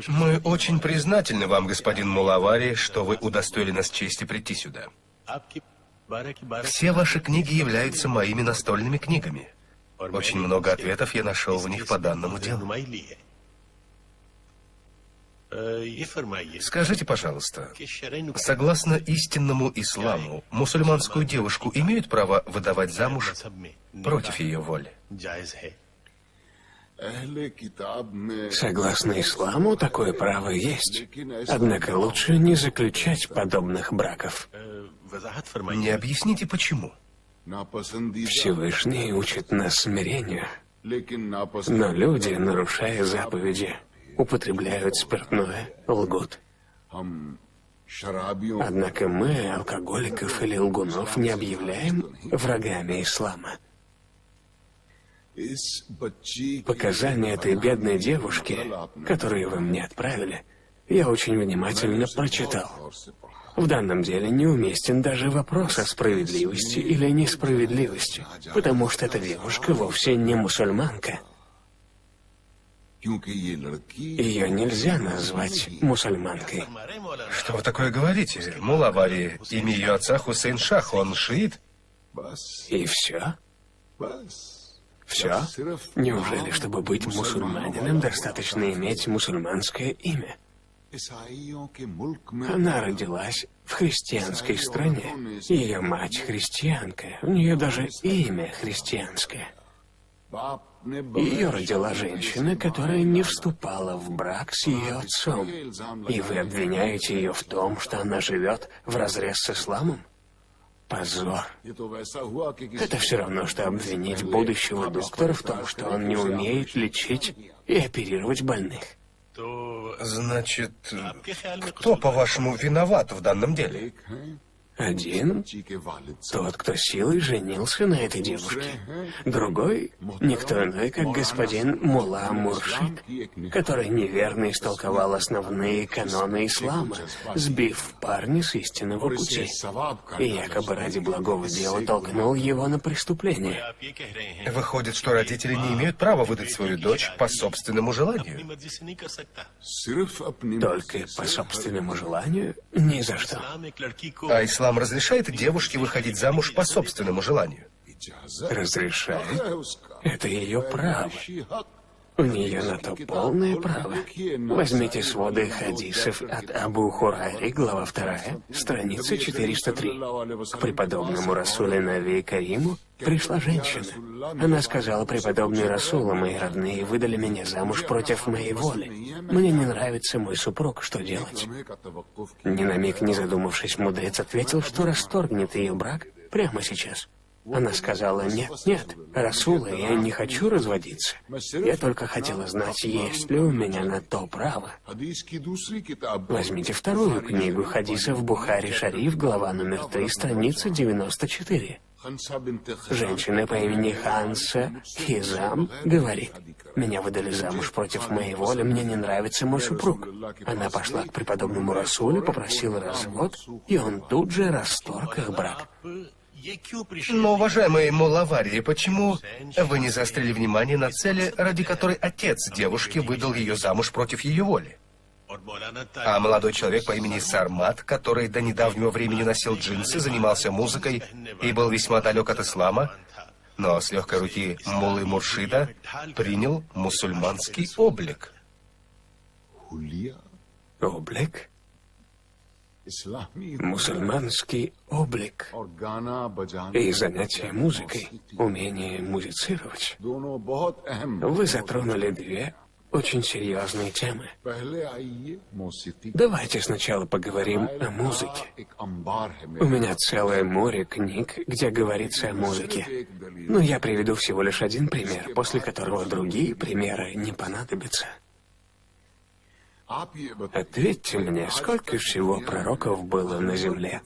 Мы очень признательны вам, господин Мулавари, что вы удостоили нас чести прийти сюда. Все ваши книги являются моими настольными книгами. Очень много ответов я нашел в них по данному делу. Скажите, пожалуйста, согласно истинному исламу, мусульманскую девушку имеют право выдавать замуж против ее воли? Согласно исламу, такое право есть. Однако лучше не заключать подобных браков. Не объясните, почему? Всевышний учит нас смирению. Но люди, нарушая заповеди, употребляют спиртное, лгут. Однако мы, алкоголиков или лгунов, не объявляем врагами ислама. Показания этой бедной девушки, которые вы мне отправили, я очень внимательно прочитал. В данном деле неуместен даже вопрос о справедливости или несправедливости, потому что эта девушка вовсе не мусульманка. Ее нельзя назвать мусульманкой. Что вы такое говорите? Мулавари, имя ее отца Хусейн Шах, он шиит? И все? Все? Неужели, чтобы быть мусульманином, достаточно иметь мусульманское имя? Она родилась в христианской стране. Ее мать христианка. У нее даже имя христианское. Ее родила женщина, которая не вступала в брак с ее отцом. И вы обвиняете ее в том, что она живет вразрез с исламом? Позор. Это все равно, что обвинить будущего доктора в том, что он не умеет лечить и оперировать больных. Значит, кто, по-вашему, виноват в данном деле? Один — тот, кто силой женился на этой девушке. Другой — никто иной, как господин Мулла Муршид, который неверно истолковал основные каноны ислама, сбив парня с истинного пути, и якобы ради благого дела толкнул его на преступление. Выходит, что родители не имеют права выдать свою дочь по собственному желанию? Только по собственному желанию? Ни за что. А ислам разрешает девушке выходить замуж по собственному желанию? Разрешает? Это ее право. У нее на то полное право. Возьмите своды хадисов от Абу Хурайри, глава 2, страница 403. К преподобному Расуле Нави Кариму пришла женщина. Она сказала: преподобный Расул, мои родные выдали меня замуж против моей воли. Мне не нравится мой супруг, что делать? Ни на миг не задумавшись, мудрец ответил, что расторгнет ее брак прямо сейчас. Она сказала: нет, нет, Расула, я не хочу разводиться. Я только хотела знать, есть ли у меня на то право. Возьмите вторую книгу хадисов Бухари Шариф, глава номер 3, страница 94. Женщина по имени Ханса Хизам говорит: меня выдали замуж против моей воли, мне не нравится мой супруг. Она пошла к преподобному Расулю, попросила развод, и он тут же расторг их брак. Но, уважаемый Мулавари, почему вы не заострили внимание на цели, ради которой отец девушки выдал ее замуж против ее воли? А молодой человек по имени Сармат, который до недавнего времени носил джинсы, занимался музыкой и был весьма далек от ислама, но с легкой руки Муллы Муршида принял мусульманский облик. Облик? Мусульманский облик и занятие музыкой, умение музицировать. Вы затронули две очень серьезные темы. Давайте сначала поговорим о музыке. У меня целое море книг, где говорится о музыке. Но я приведу всего лишь один пример, после которого другие примеры не понадобятся. Ответьте мне, сколько всего пророков было на земле?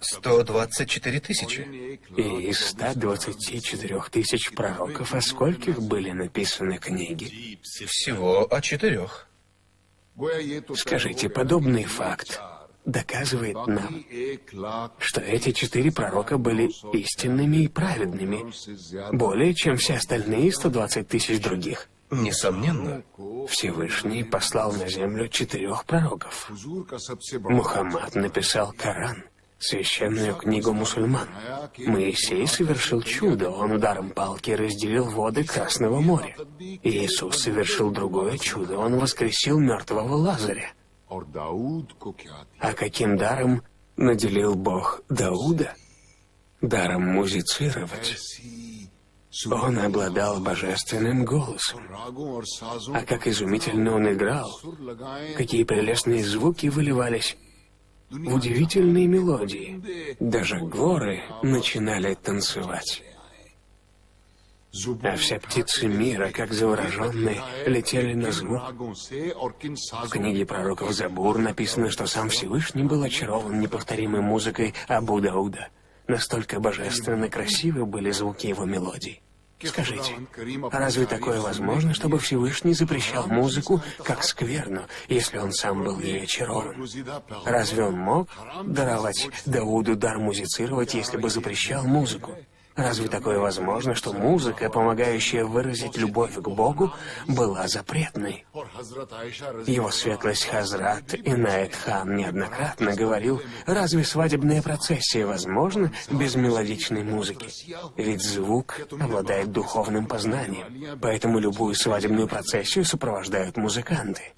124 тысячи. И из 124 тысяч пророков, о скольких были написаны книги? Всего о 4. Скажите, подобный факт доказывает нам, что эти 4 пророка были истинными и праведными, более чем все остальные 120 тысяч других. Несомненно. Всевышний послал на землю 4 пророков. Мухаммад написал Коран, священную книгу мусульман. Моисей совершил чудо, он ударом палки разделил воды Красного моря. Иисус совершил другое чудо, он воскресил мертвого Лазаря. А каким даром наделил Бог Дауда? Даром музицировать. Он обладал божественным голосом. А как изумительно он играл, какие прелестные звуки выливались в удивительные мелодии. Даже горы начинали танцевать. А все птицы мира, как завороженные, летели на звук. В книге пророков Забур написано, что сам Всевышний был очарован неповторимой музыкой Абу Дауда. Настолько божественно красивы были звуки его мелодий. Скажите, разве такое возможно, чтобы Всевышний запрещал музыку как скверну, если он сам был ей очарован? Разве он мог даровать Дауду дар музицировать, если бы запрещал музыку? Разве такое возможно, что музыка, помогающая выразить любовь к Богу, была запретной? Его светлость Хазрат Инаят хан неоднократно говорил, разве свадебная процессия возможна без мелодичной музыки? Ведь звук обладает духовным познанием, поэтому любую свадебную процессию сопровождают музыканты.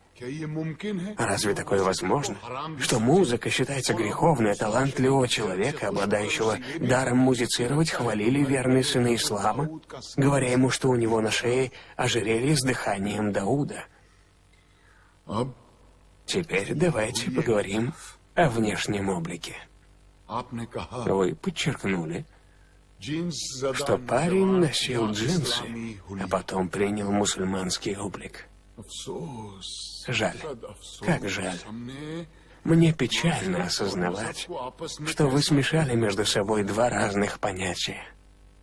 Разве такое возможно, что музыка считается греховной, а талантливого человека, обладающего даром музицировать, хвалили верные сыны ислама, говоря ему, что у него на шее ожерелье с дыханием Дауда? Теперь давайте поговорим о внешнем облике. Вы подчеркнули, что парень носил джинсы, а потом принял мусульманский облик. Жаль. Как жаль. Мне печально осознавать, что вы смешали между собой 2 разных понятия.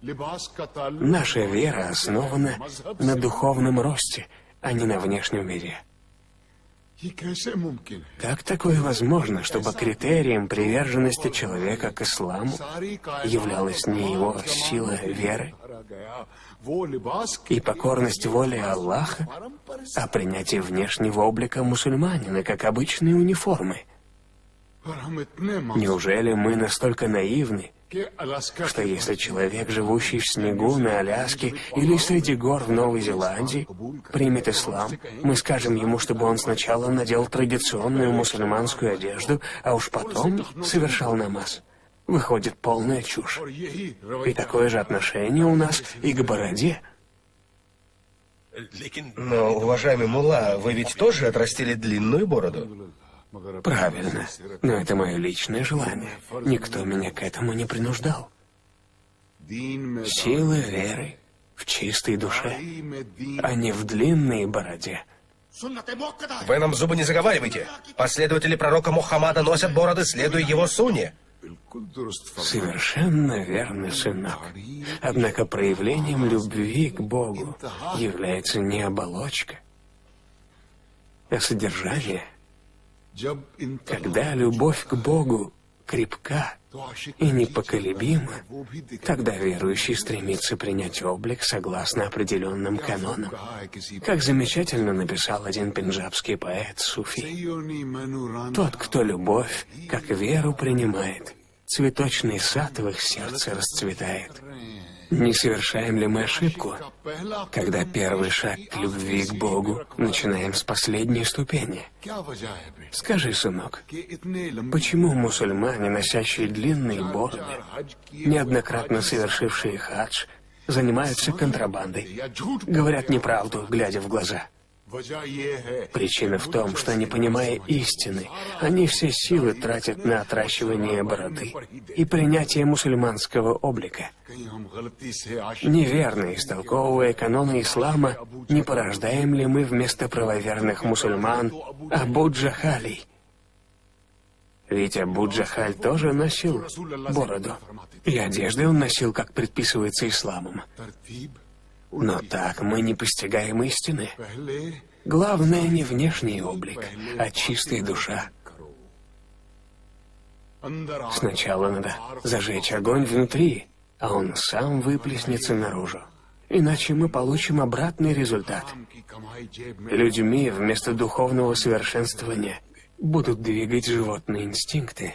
Наша вера основана на духовном росте, а не на внешнем виде. Как такое возможно, чтобы критерием приверженности человека к исламу являлась не его сила веры и покорность воле Аллаха, а принятие внешнего облика мусульманина, как обычной униформы? Неужели мы настолько наивны, что если человек, живущий в снегу на Аляске или среди гор в Новой Зеландии, примет ислам, мы скажем ему, чтобы он сначала надел традиционную мусульманскую одежду, а уж потом совершал намаз? Выходит полная чушь. И такое же отношение у нас и к бороде. Но, уважаемый мулла, вы ведь тоже отрастили длинную бороду? Правильно. Но это мое личное желание. Никто меня к этому не принуждал. Сила веры в чистой душе, а не в длинной бороде. Вы нам зубы не заговаривайте. Последователи пророка Мухаммада носят бороды, следуя его сунне. Совершенно верно, сынок. Однако проявлением любви к Богу является не оболочка, а содержание. Когда любовь к Богу крепка и непоколебима, тогда верующий стремится принять облик согласно определенным канонам. Как замечательно написал один пенджабский поэт Суфи: «Тот, кто любовь, как веру принимает, цветочный сад в их сердце расцветает». Не совершаем ли мы ошибку, когда первый шаг к любви к Богу начинаем с последней ступени? Скажи, сынок, почему мусульмане, носящие длинные бороды, неоднократно совершившие хадж, занимаются контрабандой, говорят неправду, глядя в глаза? Причина в том, что, не понимая истины, они все силы тратят на отращивание бороды и принятие мусульманского облика. Неверно истолковывая каноны ислама, не порождаем ли мы вместо правоверных мусульман Абу Джахалей? Ведь Абу Джахаль тоже носил бороду, и одежды он носил, как предписывается исламом. Но так мы не постигаем истины. Главное не внешний облик, а чистая душа. Сначала надо зажечь огонь внутри, а он сам выплеснется наружу. Иначе мы получим обратный результат. Людьми вместо духовного совершенствования будут двигать животные инстинкты.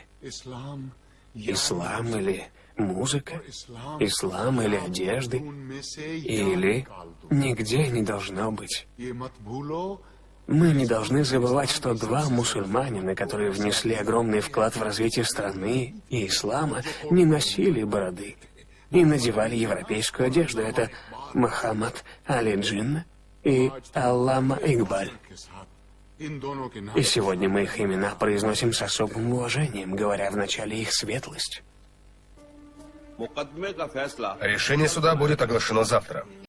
Ислам или музыка, ислам или одежды, или нигде не должно быть. Мы не должны забывать, что два мусульманина, которые внесли огромный вклад в развитие страны и ислама, не носили бороды и надевали европейскую одежду. Это Мухаммад Али Джинна и Аллама Игбаль. И сегодня мы их имена произносим с особым уважением, говоря вначале их светлость. Решение суда будет оглашено завтра.